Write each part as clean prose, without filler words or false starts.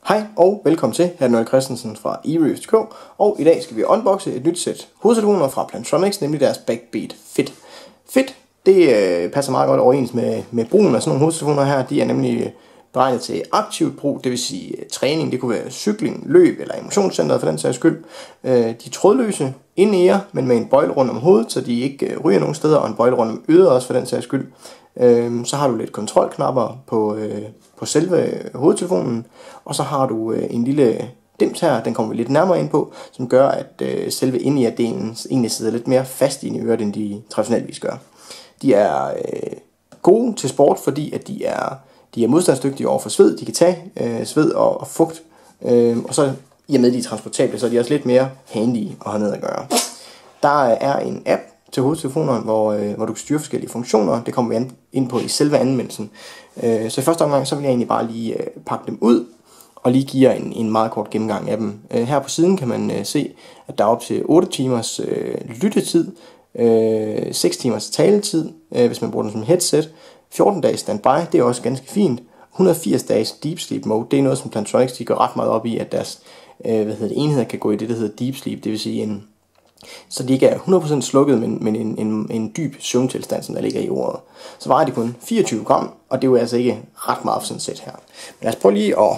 Hej og velkommen til, her er Noel Christensen fra eReviews.dk, og i dag skal vi unboxe et nyt sæt hovedtelefoner fra Plantronics, nemlig deres Backbeat Fit. Fit, det passer meget godt overens med brugen af sådan nogle hovedtelefoner her. De er nemlig beregnet til aktivt brug, det vil sige træning, det kunne være cykling, løb eller i motionscenteret for den sags skyld. De er trådløse ind-ear, men med en bøjle rundt om hovedet, så de ikke ryger nogen steder, og en bøjle rundt om øret også for den sags skyld. Så har du lidt kontrolknapper på selve hovedtelefonen, og så har du en lille dims her, den kommer vi lidt nærmere ind på, som gør, at selve ind-ear-delen egentlig sidder lidt mere fast i øret, end de traditioneltvis gør. De er gode til sport, fordi at de er modstandsdygtige over for sved. De kan tage sved og fugt, og så i og med, at de er transportable, så er de også lidt mere handy at have ned at gøre. Der er en app til hovedtelefonerne, hvor du kan styre forskellige funktioner. Det kommer vi ind på i selve anvendelsen. Så i første omgang, så vil jeg egentlig bare lige pakke dem ud, og lige give jer en meget kort gennemgang af dem. Her på siden kan man se, at der er op til 8 timers lyttetid, 6 timers taletid, hvis man bruger den som headset, 14 dages standby, det er også ganske fint, 180 dages deep sleep mode, det er noget, som Plantronics de går ret meget op i, at deres enheder kan gå i det, der hedder deep sleep, det vil sige så de ikke er 100% slukket, men en dyb søvntilstand, som der ligger i ordet. Så vejer det kun 24 gram, og det er jo altså ikke ret meget for sådan et sæt her. Men lad os prøve lige at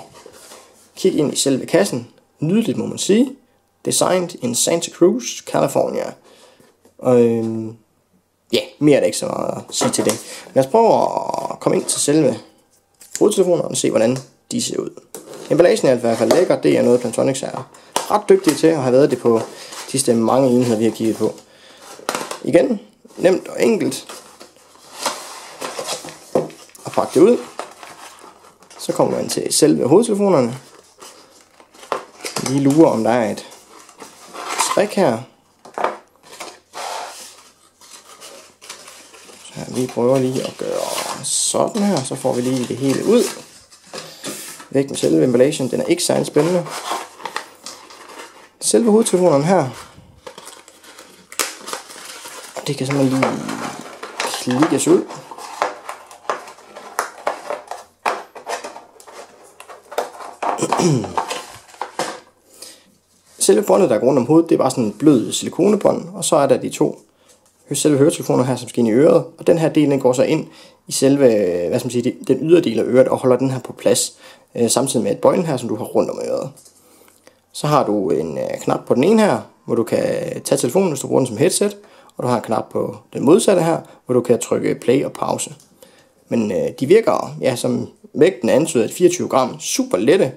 kigge ind i selve kassen. Nydeligt må man sige. Designed in Santa Cruz, California. Mere er der ikke så meget at sige til det. Lad os prøve at komme ind til selve hovedtelefonerne og se, hvordan de ser ud. Emballagen er i hvert fald lækker. Det er noget, Plantronics er ret dygtige til, og har været det på sidste mange enheder, vi har kigget på. Igen, nemt og enkelt at pakke det ud. Så kommer man til selve hovedtelefonerne. Lige lurer, om der er et strik her. Så vi prøver lige at gøre sådan her, så får vi lige det hele ud. Væk med selve emballagen, den er ikke særlig spændende. Selve hovedtelefonerne her, det kan simpelthen lige klikkes ud. Selve båndet, der går rundt om hovedet, det er bare sådan en blød silikonebånd, og så er der de to selve høretelefoner her, som skal ind i øret, og den her del, den går så ind i selve, den yderdel af øret, og holder den her på plads, samtidig med et bøjlen her, som du har rundt om øret. Så har du en knap på den ene her, hvor du kan tage telefonen, hvis du bruger den som headset, og du har en knap på den modsatte her, hvor du kan trykke play og pause. Men de virker, ja, som vægten antyder, 24 gram, super lette,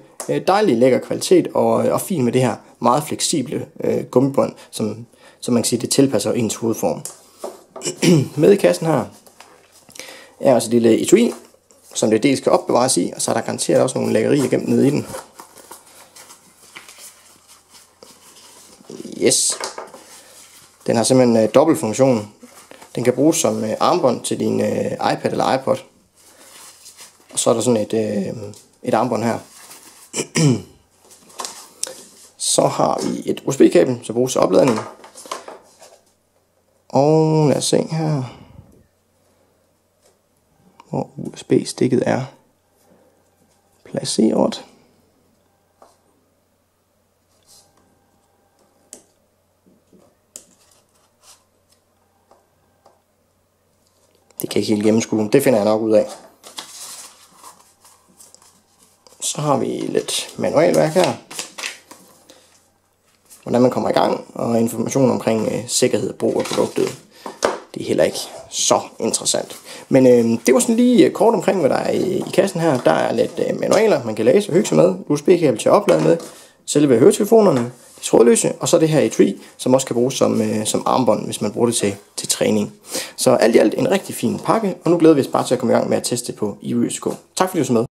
dejlig lækker kvalitet, og fint med det her meget fleksible gummibånd, som man kan sige, det tilpasser ens hovedform. Med i kassen her er også et lille etui, som det dels kan opbevares i, og så er der garanteret også nogle lækkerier gemt nede i den. Yes. Den har simpelthen dobbelt funktion. Den kan bruges som armbånd til din iPad eller iPod. Og så er der sådan et armbånd her. Så har vi et USB-kabel, som bruges til opladning. Og lad os se her, hvor USB-stikket er placeret. Det kan jeg ikke helt gennemskue. Det finder jeg nok ud af. Så har vi lidt manualværk her. Hvordan man kommer i gang, og information omkring sikkerhed og brug af produktet. Det er heller ikke så interessant. Men det var sådan lige kort omkring, hvad der er i kassen her. Der er lidt manualer, man kan læse og hygge sig med. USB-kabel til at oplade med. Selve høretelefonerne, de trådløse, og så det her etui, som også kan bruges som armbånd, hvis man bruger det til træning. Så alt i alt en rigtig fin pakke, og nu glæder vi os bare til at komme i gang med at teste på eReviews.dk. Tak fordi du så med.